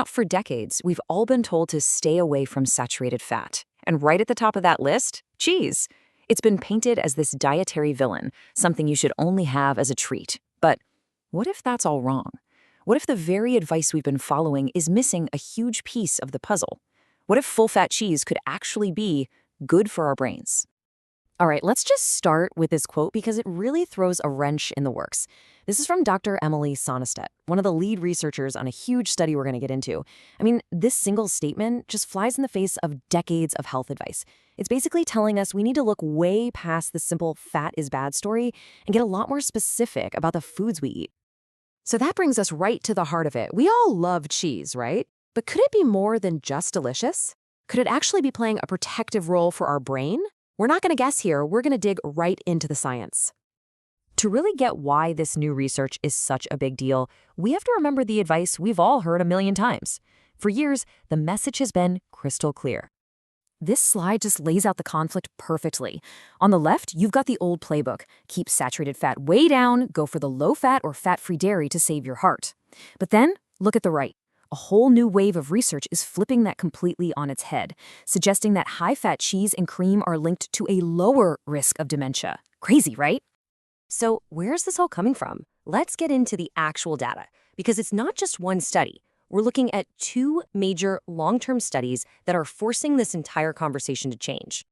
For decades, we've all been told to stay away from saturated fat. And right at the top of that list, cheese. It's been painted as this dietary villain, something you should only have as a treat. But what if that's all wrong? What if the very advice we've been following is missing a huge piece of the puzzle? What if full-fat cheese could actually be good for our brains? All right, let's just start with this quote because it really throws a wrench in the works. This is from Dr. Emily Sonnestedt, one of the lead researchers on a huge study we're going to get into. This single statement just flies in the face of decades of health advice. It's basically telling us we need to look way past the simple fat is bad story and get a lot more specific about the foods we eat. So that brings us right to the heart of it. We all love cheese, right? But could it be more than just delicious? Could it actually be playing a protective role for our brain? We're not going to guess here, we're going to dig right into the science. To really get why this new research is such a big deal, we have to remember the advice we've all heard a million times. For years, the message has been crystal clear. This slide just lays out the conflict perfectly. On the left, you've got the old playbook. Keep saturated fat way down, go for the low-fat or fat-free dairy to save your heart. But then, look at the right. A whole new wave of research is flipping that completely on its head, suggesting that high-fat cheese and cream are linked to a lower risk of dementia. Crazy, right? So where's this all coming from? Let's get into the actual data, because it's not just one study. We're looking at two major long-term studies that are forcing this entire conversation to change.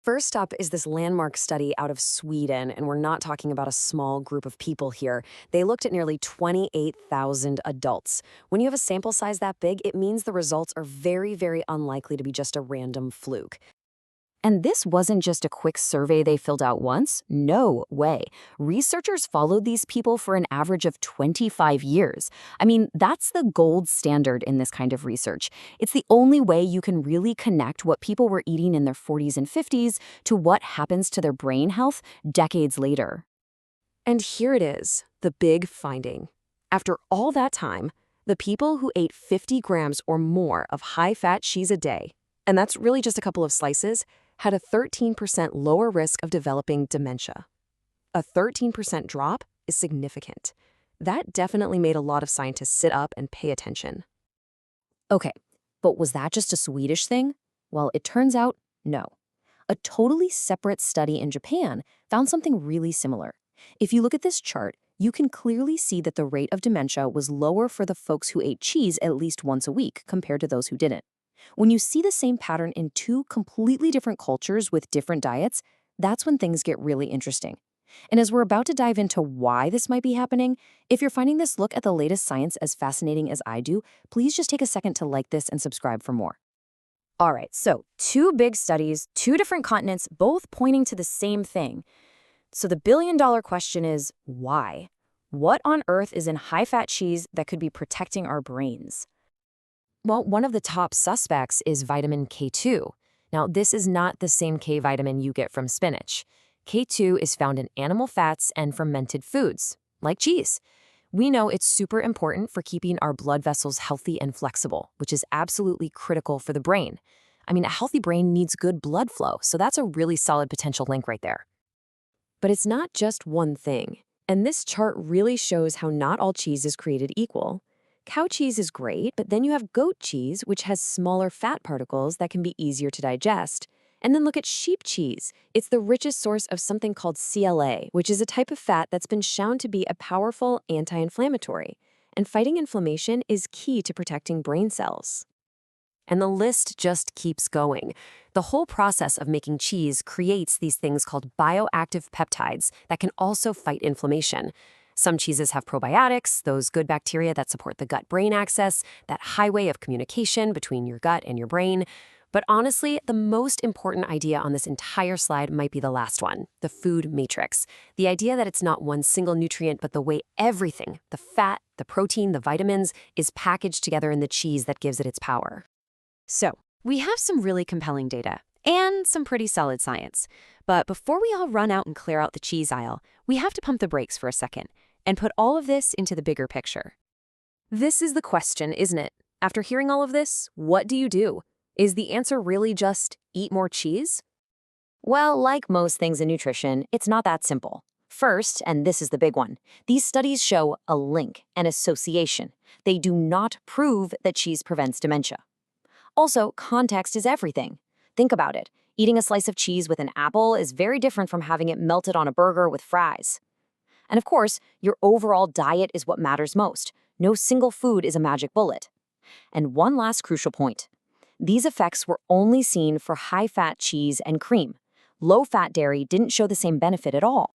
First up is this landmark study out of Sweden, and we're not talking about a small group of people here. They looked at nearly 28,000 adults. When you have a sample size that big, it means the results are very, very unlikely to be just a random fluke. And this wasn't just a quick survey they filled out once. No way. Researchers followed these people for an average of 25 years. That's the gold standard in this kind of research. It's the only way you can really connect what people were eating in their 40s and 50s to what happens to their brain health decades later. And here it is, the big finding. After all that time, the people who ate 50 grams or more of high-fat cheese a day, and that's really just a couple of slices, had a 13% lower risk of developing dementia. A 13% drop is significant. That definitely made a lot of scientists sit up and pay attention. Okay, but was that just a Swedish thing? Well, it turns out, no. A totally separate study in Japan found something really similar. If you look at this chart, you can clearly see that the rate of dementia was lower for the folks who ate cheese at least once a week compared to those who didn't. When you see the same pattern in two completely different cultures with different diets, that's when things get really interesting. And as we're about to dive into why this might be happening, if you're finding this look at the latest science as fascinating as I do, please just take a second to like this and subscribe for more. All right, so two big studies, two different continents, both pointing to the same thing. So the billion-dollar question is, why? What on earth is in high-fat cheese that could be protecting our brains? Well, one of the top suspects is vitamin K2. Now, this is not the same K vitamin you get from spinach. K2 is found in animal fats and fermented foods, like cheese. We know it's super important for keeping our blood vessels healthy and flexible, which is absolutely critical for the brain. A healthy brain needs good blood flow, so that's a really solid potential link right there. But it's not just one thing, and this chart really shows how not all cheese is created equal. Cow cheese is great, but then you have goat cheese, which has smaller fat particles that can be easier to digest. And then look at sheep cheese. It's the richest source of something called CLA, which is a type of fat that's been shown to be a powerful anti-inflammatory. And fighting inflammation is key to protecting brain cells. And the list just keeps going. The whole process of making cheese creates these things called bioactive peptides that can also fight inflammation. Some cheeses have probiotics, those good bacteria that support the gut-brain axis, that highway of communication between your gut and your brain. But honestly, the most important idea on this entire slide might be the last one, the food matrix. The idea that it's not one single nutrient, but the way everything, the fat, the protein, the vitamins, is packaged together in the cheese that gives it its power. So, we have some really compelling data and some pretty solid science. But before we all run out and clear out the cheese aisle, we have to pump the brakes for a second and put all of this into the bigger picture. This is the question, isn't it? After hearing all of this, what do you do? Is the answer really just eat more cheese? Well, like most things in nutrition, it's not that simple. First, and this is the big one, these studies show a link, an association. They do not prove that cheese prevents dementia. Also, context is everything. Think about it. Eating a slice of cheese with an apple is very different from having it melted on a burger with fries. And of course, your overall diet is what matters most. No single food is a magic bullet. And one last crucial point. These effects were only seen for high-fat cheese and cream. Low-fat dairy didn't show the same benefit at all.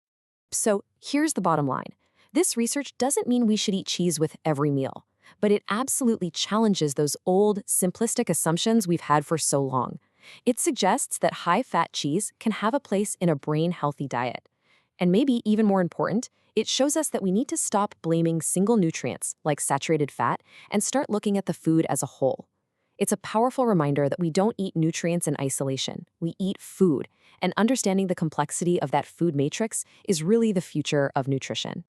So here's the bottom line. This research doesn't mean we should eat cheese with every meal, but it absolutely challenges those old, simplistic assumptions we've had for so long. It suggests that high-fat cheese can have a place in a brain-healthy diet. And maybe even more important, it shows us that we need to stop blaming single nutrients, like saturated fat, and start looking at the food as a whole. It's a powerful reminder that we don't eat nutrients in isolation. We eat food, and understanding the complexity of that food matrix is really the future of nutrition.